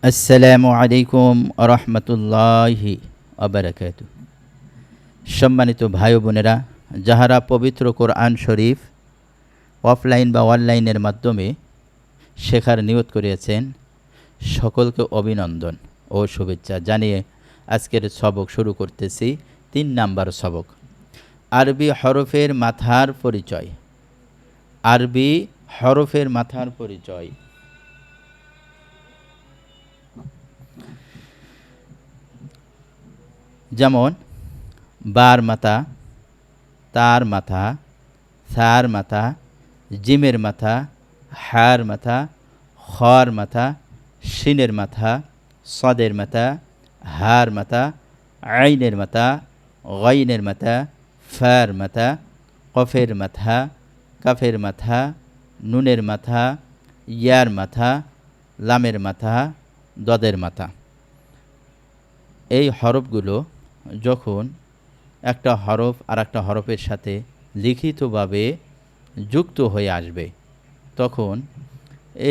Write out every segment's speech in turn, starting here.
আসসালামু আলাইকুম রহমতুল্লাহি আবরাকাতু। সম্মানিত ভাই বোনেরা, যাহারা পবিত্র কোরআন শরীফ অফলাইন বা অনলাইনের মাধ্যমে শেখার নিয়ত করিয়েছেন, সকলকে অভিনন্দন ও শুভেচ্ছা জানিয়ে আজকের সবক শুরু করতেছি। 3 নাম্বার সবক, আরবি হরফের মাথার পরিচয়। আরবি হরফের মাথার পরিচয়। যেমন বার মাথা, তার মাথা, সার মাথা, জিমের মাথা, হার মাথা, খর মাথা, শিনের মাথা, সদের মাথা, হার মাথা, আইনের মাথা, গইনের মাথা, ফার মাথা, কফের মাথা, কাফের মাথা, নুনের মাথা, ইয়ার মাথা, লামের মাথা, দদের মাথা। এই হরফগুলো যখন একটা হরফ আর একটা হরফের সাথে লিখিতভাবে যুক্ত হয়ে আসবে, তখন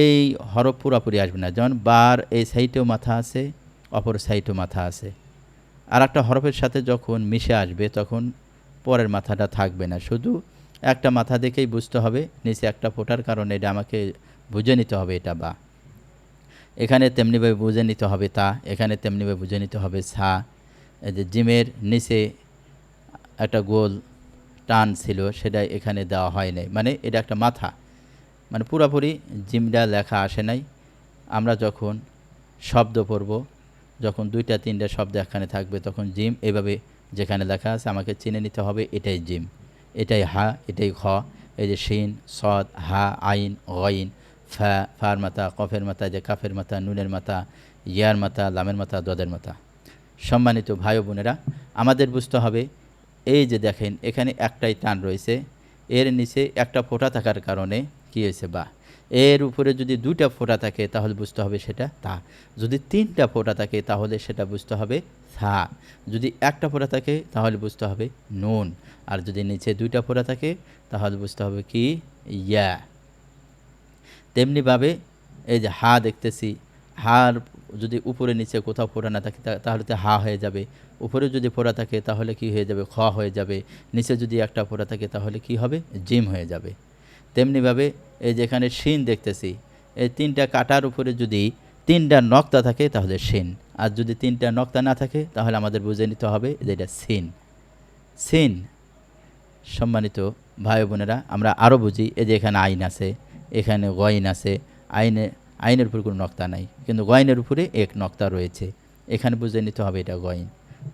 এই হরফ পুরাপুরি আসবে না। যেমন বার এই সাইটেও মাথা আছে, অপর সাইটেও মাথা আছে। আর একটা হরফের সাথে যখন মিশে আসবে, তখন পরের মাথাটা থাকবে না, শুধু একটা মাথা দেখেই বুঝতে হবে নিচে একটা ফোটার কারণে এটা আমাকে বুঝে নিতে হবে এটা বা। এখানে তেমনিভাবে বুঝে নিতে হবে তা, এখানে তেমনিভাবে বুঝে নিতে হবে সা। এই যে জিমের নিচে একটা গোল টান ছিল, সেটা এখানে দেওয়া হয় নাই, মানে এটা একটা মাথা, মানে পুরোপুরি জিমটা লেখা আসে নাই। আমরা যখন শব্দ পড়ব, যখন 2-3টা শব্দ এখানে থাকবে, তখন জিম এভাবে যেখানে লেখা আছে আমাকে চিনে নিতে হবে এটাই জিম, এটাই হা, এটাই খ। এই যে শিন, সদ, হা, আইন, গইন, ফা, ফার মাথা, কফের মাথা, যে কাফের মাথা, নুনের মাথা, ইয়ার মাথা, লামের মাথা, দদের মাথা। সম্মানিত ভাই বোনেরা, আমাদের বুঝতে হবে, এই যে দেখেন এখানে একটাই টান রয়েছে, এর নিচে একটা ফোঁটা থাকার কারণে কী হয়েছে বা। এর উপরে যদি 2টা ফোঁটা থাকে তাহলে বুঝতে হবে সেটা তা, যদি 3টা ফোঁটা থাকে তাহলে সেটা বুঝতে হবে থা, যদি একটা ফোঁটা থাকে তাহলে বুঝতে হবে নুন, আর যদি নিচে 2টা ফোঁটা থাকে তাহলে বুঝতে হবে কি ইয়া। তেমনিভাবে এই যে হা দেখতেছি, হার যদি উপরে নিচে কোথাও ফোঁটা না থাকে তাহলে তো হা হয়ে যাবে, উপরে যদি ফোঁটা থাকে তাহলে কি হয়ে যাবে, খ হয়ে যাবে, নিচে যদি একটা ফোঁটা থাকে তাহলে কি হবে, জিম হয়ে যাবে। তেমনিভাবে এই যেখানে শিন দেখতেছি, এই 3টা কাটার উপরে যদি 3টা নক্তা থাকে তাহলে শিন, আর যদি 3টা নক্তা না থাকে তাহলে আমাদের বুঝে নিতে হবে যে এটা সিন। সিন। সম্মানিত ভাই বোনেরা, আমরা আরও বুঝি, এই যে এখানে আইন আছে, এখানে গইন আছে, আইনের উপর কোনো নক্তা নাই, কিন্তু গইনের উপরে এক নক্তা রয়েছে, এখানে বুঝে নিতে হবে এটা গইন।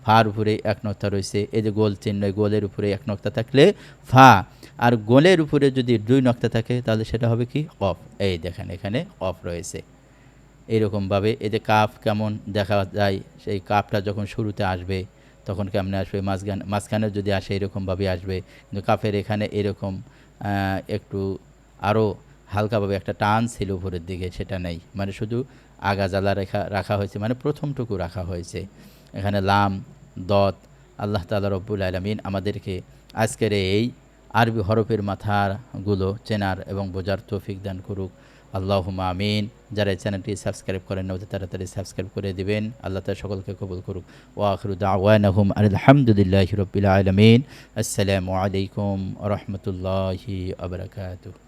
ফার উপরে এক নক্তা রয়েছে, এই যে গোল চিহ্ন, গোলের উপরে এক নক্তা থাকলে ফা, আর গোলের উপরে যদি 2 নক্তা থাকে তাহলে সেটা হবে কি অফ। এই দেখেন এখানে অফ রয়েছে। এইরকমভাবে এই যে কাফ কেমন দেখা যায়, সেই কাফটা যখন শুরুতে আসবে তখন কেমনে আসবে, মাঝখানে যদি আসে এরকমভাবে আসবে, কিন্তু কাফের এখানে এরকম একটু আরও হালকাভাবে একটা টান ছিল উপরের দিকে, সেটা নেই, মানে শুধু আগা জ্বালা রাখা হয়েছে, মানে প্রথমটুকু রাখা হয়েছে। এখানে লাম, দত। আল্লাহ তাআলা রব্বুল আলামিন আমাদেরকে আজকের এই আরবি হরফের মাথাগুলো চেনার এবং বোঝার তৌফিক দান করুক। আল্লাহুম্মা আমিন। যারা এই চ্যানেলটি সাবস্ক্রাইব করেন না, অতি তাড়াতাড়ি সাবস্ক্রাইব করে দিবেন। আল্লাহ তাআলা সকলকে কবুল করুক। ওয়া আখিরু দাওয়ানাহুম আলহামদুলিল্লাহি রাব্বিল আলামিন। আসসালামু আলাইকুম ওয়া রাহমাতুল্লাহি ওয়া বারাকাতুহু।